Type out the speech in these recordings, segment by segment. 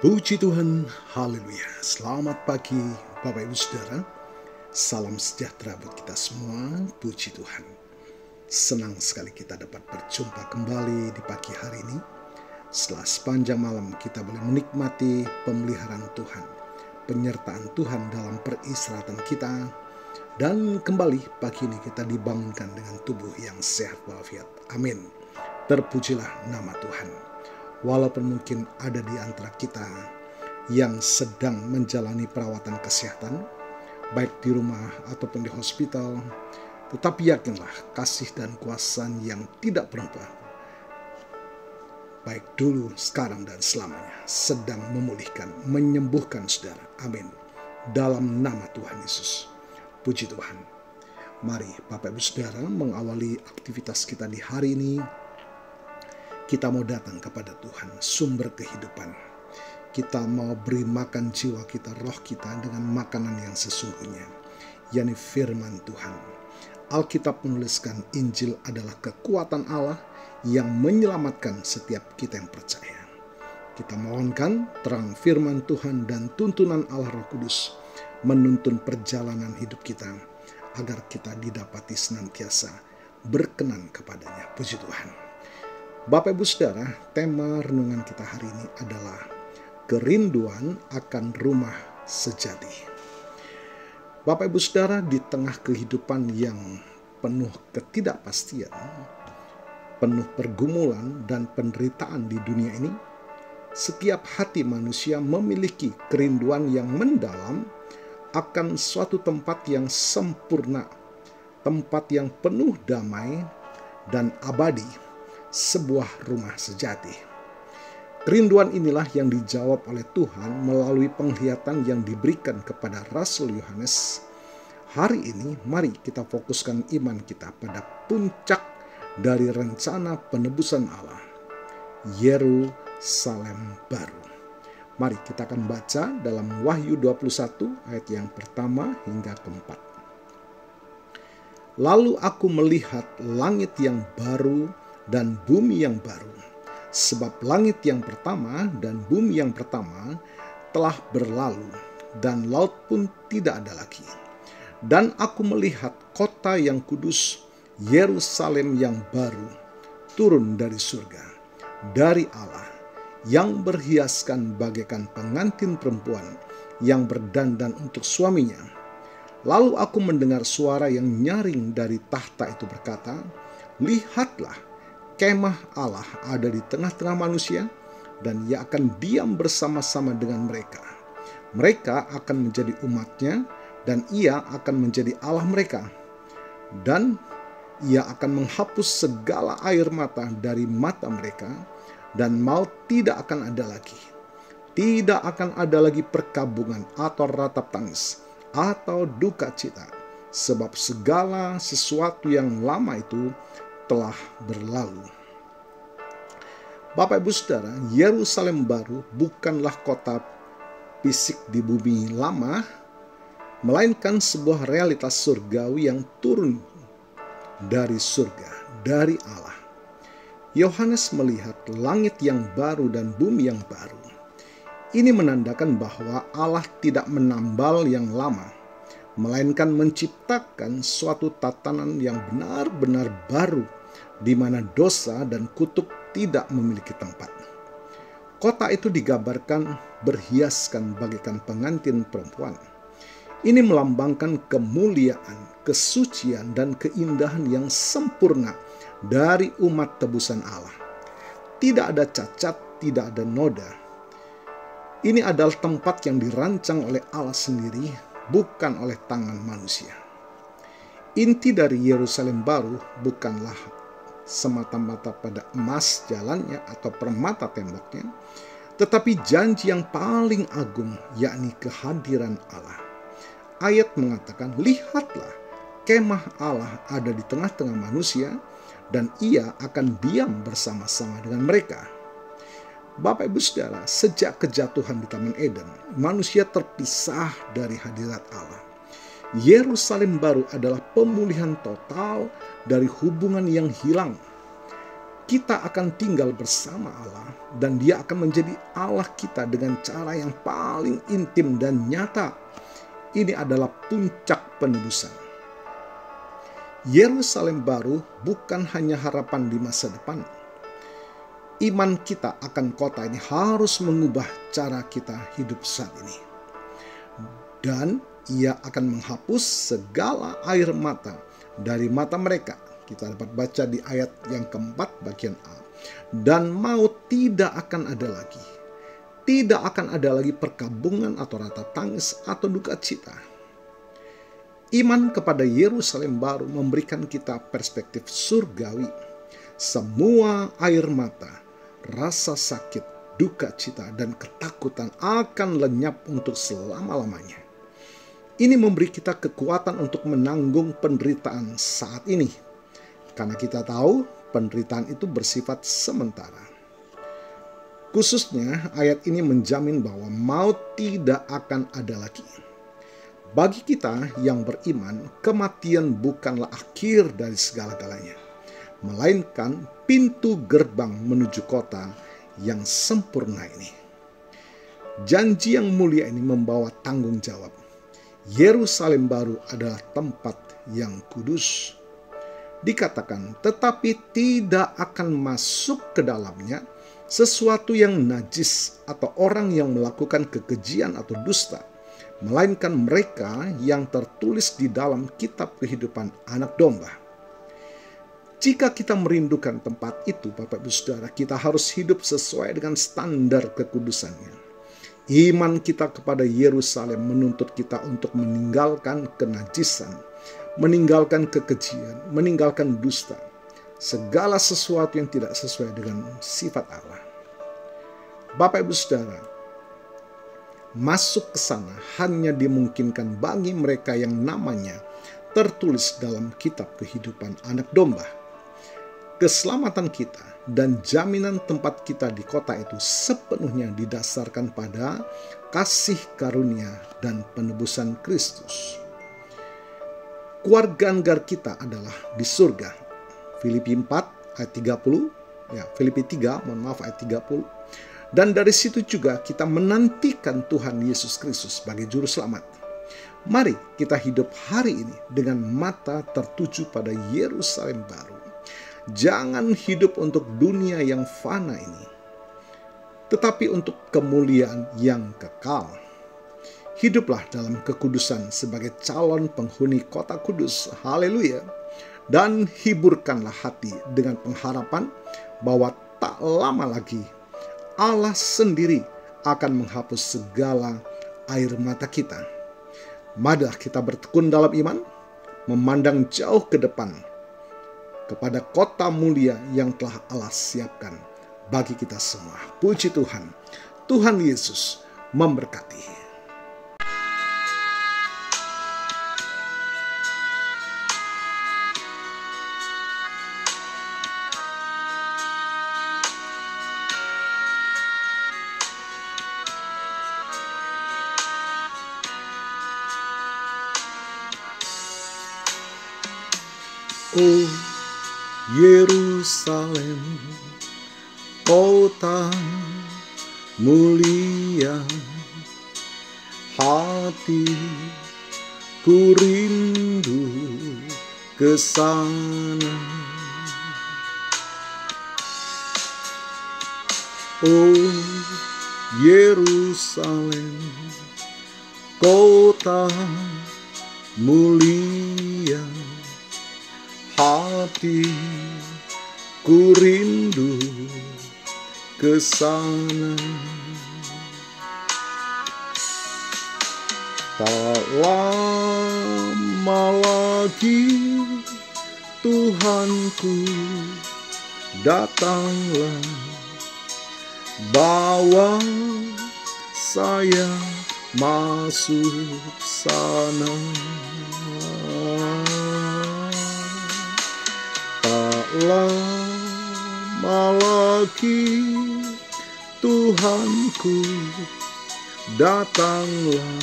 Puji Tuhan, haleluya. Selamat pagi Bapak Ibu Saudara. Salam sejahtera buat kita semua, puji Tuhan. Senang sekali kita dapat berjumpa kembali di pagi hari ini. Setelah sepanjang malam kita boleh menikmati pemeliharaan Tuhan, penyertaan Tuhan dalam peristirahatan kita. Dan kembali pagi ini kita dibangunkan dengan tubuh yang sehat walafiat. Amin. Terpujilah nama Tuhan. Walaupun mungkin ada di antara kita yang sedang menjalani perawatan kesehatan, baik di rumah ataupun di hospital, tetapi yakinlah kasih dan kuasa yang tidak berubah, baik dulu, sekarang, dan selamanya, sedang memulihkan, menyembuhkan saudara. Amin. Dalam nama Tuhan Yesus. Puji Tuhan. Mari Bapak Ibu Saudara mengawali aktivitas kita di hari ini. Kita mau datang kepada Tuhan, sumber kehidupan. Kita mau beri makan jiwa kita, roh kita dengan makanan yang sesungguhnya, yakni firman Tuhan. Alkitab menuliskan Injil adalah kekuatan Allah yang menyelamatkan setiap kita yang percaya. Kita mohonkan terang firman Tuhan dan tuntunan Allah Roh Kudus menuntun perjalanan hidup kita, agar kita didapati senantiasa berkenan kepadanya. Puji Tuhan. Bapak Ibu Saudara, tema renungan kita hari ini adalah kerinduan akan rumah sejati. Bapak Ibu Saudara, di tengah kehidupan yang penuh ketidakpastian, penuh pergumulan dan penderitaan di dunia ini, setiap hati manusia memiliki kerinduan yang mendalam akan suatu tempat yang sempurna, tempat yang penuh damai dan abadi, sebuah rumah sejati. Kerinduan inilah yang dijawab oleh Tuhan melalui penglihatan yang diberikan kepada Rasul Yohanes. Hari ini mari kita fokuskan iman kita pada puncak dari rencana penebusan Allah, Yerusalem baru. Mari kita akan baca dalam Wahyu 21 ayat yang pertama hingga keempat. Lalu aku melihat langit yang baru dan bumi yang baru, sebab langit yang pertama dan bumi yang pertama telah berlalu, dan laut pun tidak ada lagi. Dan aku melihat kota yang kudus, Yerusalem yang baru, turun dari surga, dari Allah, yang berhiaskan bagaikan pengantin perempuan yang berdandan untuk suaminya. Lalu aku mendengar suara yang nyaring dari tahta itu berkata, "Lihatlah, kemah Allah ada di tengah-tengah manusia, dan Ia akan diam bersama-sama dengan mereka. Mereka akan menjadi umat-Nya, dan Ia akan menjadi Allah mereka. Dan Ia akan menghapus segala air mata dari mata mereka, dan maut tidak akan ada lagi. Tidak akan ada lagi perkabungan atau ratap tangis atau duka cita, sebab segala sesuatu yang lama itu telah berlalu." Bapak Ibu Saudara, Yerusalem baru bukanlah kota fisik di bumi lama, melainkan sebuah realitas surgawi yang turun dari surga, dari Allah. Yohanes melihat langit yang baru dan bumi yang baru. Ini menandakan bahwa Allah tidak menambal yang lama, melainkan menciptakan suatu tatanan yang benar-benar baru, di mana dosa dan kutuk tidak memiliki tempat. Kota itu digambarkan berhiaskan bagaikan pengantin perempuan. Ini melambangkan kemuliaan, kesucian, dan keindahan yang sempurna dari umat tebusan Allah. Tidak ada cacat, tidak ada noda. Ini adalah tempat yang dirancang oleh Allah sendiri, bukan oleh tangan manusia. Inti dari Yerusalem baru bukanlah semata-mata pada emas jalannya atau permata temboknya, tetapi janji yang paling agung, yakni kehadiran Allah. Ayat mengatakan, "Lihatlah, kemah Allah ada di tengah-tengah manusia, dan Ia akan diam bersama-sama dengan mereka." Bapak Ibu Saudara, sejak kejatuhan di Taman Eden, manusia terpisah dari hadirat Allah. Yerusalem baru adalah pemulihan total dari hubungan yang hilang. kita akan tinggal bersama Allah dan Dia akan menjadi Allah kita dengan cara yang paling intim dan nyata. Ini adalah puncak penebusan. Yerusalem baru bukan hanya harapan di masa depan. Iman kita akan kota ini harus mengubah cara kita hidup saat ini. Dan Ia akan menghapus segala air mata dari mata mereka. Kita dapat baca di ayat yang keempat bagian A. Dan maut tidak akan ada lagi. Tidak akan ada lagi perkabungan atau rata tangis atau duka cita. Iman kepada Yerusalem baru memberikan kita perspektif surgawi. Semua air mata, rasa sakit, duka cita, dan ketakutan akan lenyap untuk selama-lamanya. Ini memberi kita kekuatan untuk menanggung penderitaan saat ini. Karena kita tahu penderitaan itu bersifat sementara. Khususnya ayat ini menjamin bahwa maut tidak akan ada lagi. Bagi kita yang beriman, kematian bukanlah akhir dari segala-galanya, melainkan pintu gerbang menuju kota yang sempurna ini. Janji yang mulia ini membawa tanggung jawab. Yerusalem baru adalah tempat yang kudus. Dikatakan, tetapi tidak akan masuk ke dalamnya sesuatu yang najis atau orang yang melakukan kekejian atau dusta, melainkan mereka yang tertulis di dalam kitab kehidupan Anak Domba. Jika kita merindukan tempat itu, Bapak Ibu Saudara, kita harus hidup sesuai dengan standar kekudusannya. Iman kita kepada Yerusalem menuntut kita untuk meninggalkan kenajisan, meninggalkan kekejian, meninggalkan dusta, segala sesuatu yang tidak sesuai dengan sifat Allah. Bapak Ibu Saudara, masuk ke sana hanya dimungkinkan bagi mereka yang namanya tertulis dalam kitab kehidupan Anak Domba. Keselamatan kita dan jaminan tempat kita di kota itu sepenuhnya didasarkan pada kasih karunia dan penebusan Kristus. Kewarganegaraan kita adalah di surga. Filipi 4 ayat 30, Filipi 3, ayat 30. Dan dari situ juga kita menantikan Tuhan Yesus Kristus sebagai juru selamat. Mari kita hidup hari ini dengan mata tertuju pada Yerusalem baru. Jangan hidup untuk dunia yang fana ini, tetapi untuk kemuliaan yang kekal. Hiduplah dalam kekudusan sebagai calon penghuni kota kudus. Haleluya. Dan hiburkanlah hati dengan pengharapan bahwa tak lama lagi Allah sendiri akan menghapus segala air mata kita. Marilah kita bertekun dalam iman, memandang jauh ke depan kepada kota mulia yang telah Allah siapkan bagi kita semua. Puji Tuhan. Tuhan Yesus memberkati. Oh Yerusalem, kota mulia, hatiku rindu ke sana. Oh Yerusalem, kota mulia, hatiku rindu ke sana. Tak lama lagi Tuhanku datanglah, bawa saya masuk sana. Tak lama lagi Tuhanku datanglah,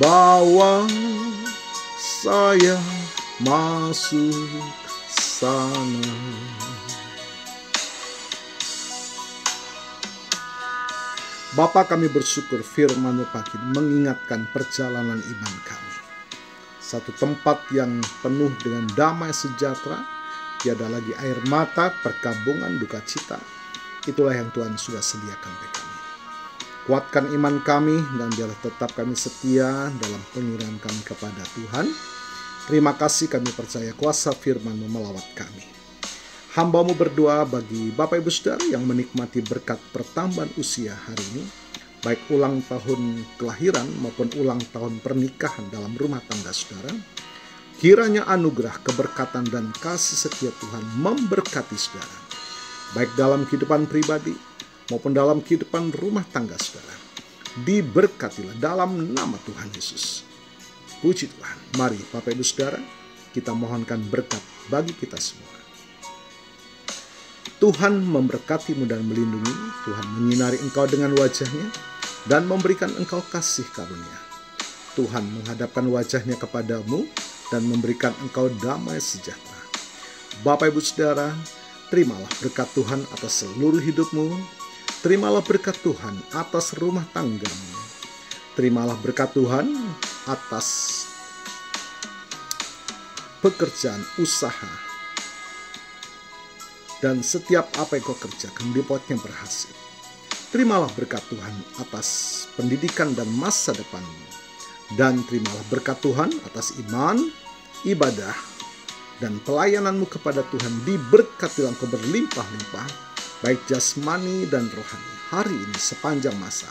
bawa saya masuk sana. Bapa, kami bersyukur firman-Mu pagi mengingatkan perjalanan iman kami. Satu tempat yang penuh dengan damai sejahtera, tiada lagi air mata, perkabungan, duka cita. Itulah yang Tuhan sudah sediakan bagi kami. Kuatkan iman kami dan biarlah tetap kami setia dalam pengirian kami kepada Tuhan. Terima kasih, kami percaya kuasa firman-Mu melawat kami. Hamba-Mu berdoa bagi Bapak Ibu Saudara yang menikmati berkat pertambahan usia hari ini, baik ulang tahun kelahiran maupun ulang tahun pernikahan dalam rumah tangga saudara. Kiranya anugerah, keberkatan, dan kasih setia Tuhan memberkati saudara, baik dalam kehidupan pribadi maupun dalam kehidupan rumah tangga saudara. Diberkatilah dalam nama Tuhan Yesus. Puji Tuhan. Mari Bapak Ibu Saudara, kita mohonkan berkat bagi kita semua. Tuhan memberkatimu dan melindungi. Tuhan menyinari engkau dengan wajah-Nya dan memberikan engkau kasih karunia. Tuhan menghadapkan wajah-Nya kepadamu dan memberikan engkau damai sejahtera. Bapak Ibu Saudara, terimalah berkat Tuhan atas seluruh hidupmu. Terimalah berkat Tuhan atas rumah tanggamu. Terimalah berkat Tuhan atas pekerjaan, usaha, dan setiap apa yang kau kerjakan dipotnya berhasil. Terimalah berkat Tuhan atas pendidikan dan masa depanmu. Dan terimalah berkat Tuhan atas iman, ibadah, dan pelayananmu kepada Tuhan. Diberkatilah engkau berlimpah-limpah, baik jasmani dan rohani, hari ini sepanjang masa,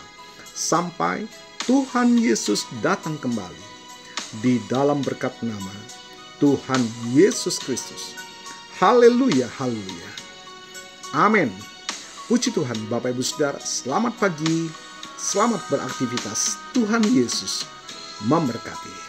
sampai Tuhan Yesus datang kembali. Di dalam berkat nama Tuhan Yesus Kristus. Haleluya, haleluya. Amin. Puji Tuhan. Bapak Ibu Saudara, selamat pagi, selamat beraktivitas. Tuhan Yesus memberkati.